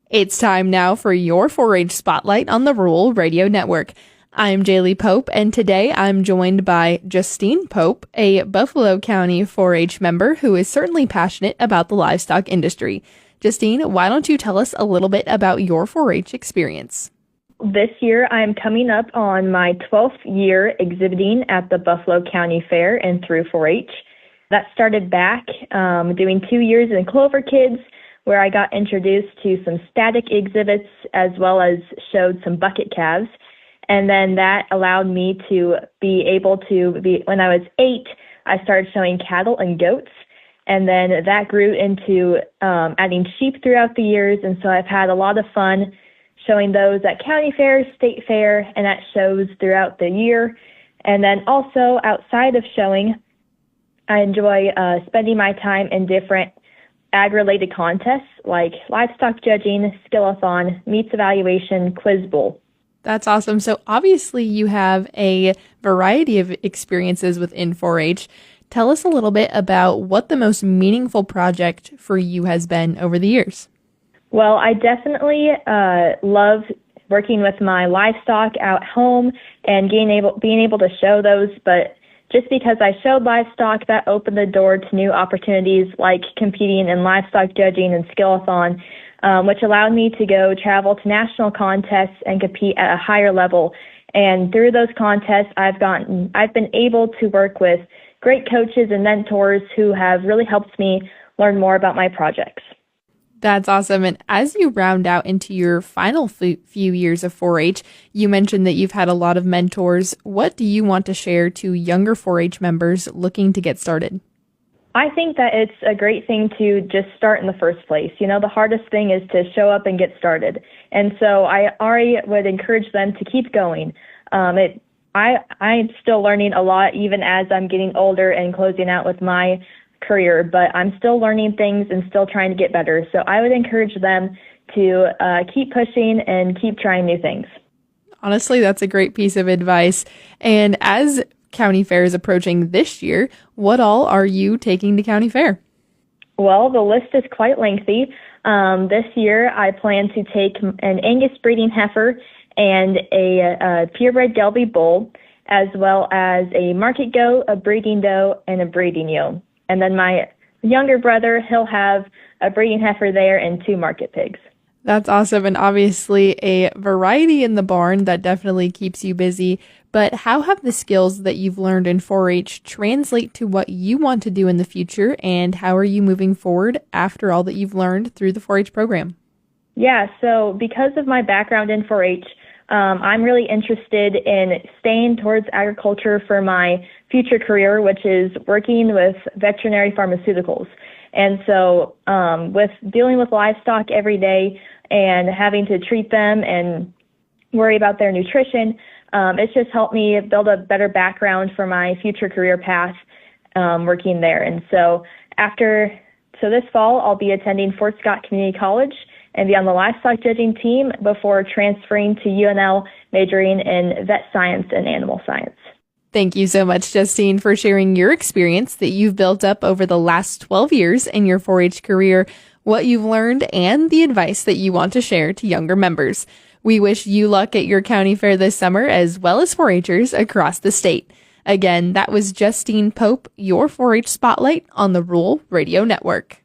It's time now for your 4-H Spotlight on the Rural Radio Network. I'm Jaylee Pope, and today I'm joined by Justine Pope, a Buffalo County 4-H member who is certainly passionate about the livestock industry. Justine, why don't you tell us a little bit about your 4-H experience? This year, I'm coming up on my 12th year exhibiting at the Buffalo County Fair and through 4-H. That started back doing 2 years in Clover Kids, where I got introduced to some static exhibits as well as showed some bucket calves. And then that allowed me to be able to when I was 8, I started showing cattle and goats. And then that grew into adding sheep throughout the years. And so I've had a lot of fun showing those at county fairs, state fair, and at shows throughout the year. And then also outside of showing, I enjoy spending my time in different ag-related contests like livestock judging, skill-a-thon, meats evaluation, quiz bowl. That's awesome. So obviously you have a variety of experiences within 4-H. Tell us a little bit about what the most meaningful project for you has been over the years. Well, I definitely love working with my livestock out home and being able to show those, but just because I showed livestock, that opened the door to new opportunities like competing in livestock judging and skill-a-thon, which allowed me to go travel to national contests and compete at a higher level. And through those contests, I've been able to work with great coaches and mentors who have really helped me learn more about my projects. That's awesome. And as you round out into your final few years of 4-H, you mentioned that you've had a lot of mentors. What do you want to share to younger 4-H members looking to get started? I think that it's a great thing to just start in the first place. You know, the hardest thing is to show up and get started. And so I already would encourage them to keep going. I'm still learning a lot even as I'm getting older and closing out with my career, but I'm still learning things and still trying to get better. So I would encourage them to keep pushing and keep trying new things. Honestly, that's a great piece of advice. And as County Fair is approaching this year, what all are you taking to County Fair? Well, the list is quite lengthy. This year, I plan to take an Angus breeding heifer and a purebred Delby bull, as well as a market goat, a breeding doe, and a breeding ewe. And then my younger brother, he'll have a breeding heifer there and 2 market pigs. That's awesome. And obviously a variety in the barn that definitely keeps you busy. But how have the skills that you've learned in 4-H translate to what you want to do in the future? And how are you moving forward after all that you've learned through the 4-H program? Yeah, so because of my background in 4-H, I'm really interested in staying towards agriculture for my future career, which is working with veterinary pharmaceuticals. And so with dealing with livestock every day and having to treat them and worry about their nutrition, it's just helped me build a better background for my future career path working there. And so this fall, I'll be attending Fort Scott Community College and be on the livestock judging team before transferring to UNL, majoring in vet science and animal science. Thank you so much, Justine, for sharing your experience that you've built up over the last 12 years in your 4-H career, what you've learned, and the advice that you want to share to younger members. We wish you luck at your county fair this summer, as well as 4-Hers across the state. Again, that was Justine Pope, your 4-H Spotlight on the Rural Radio Network.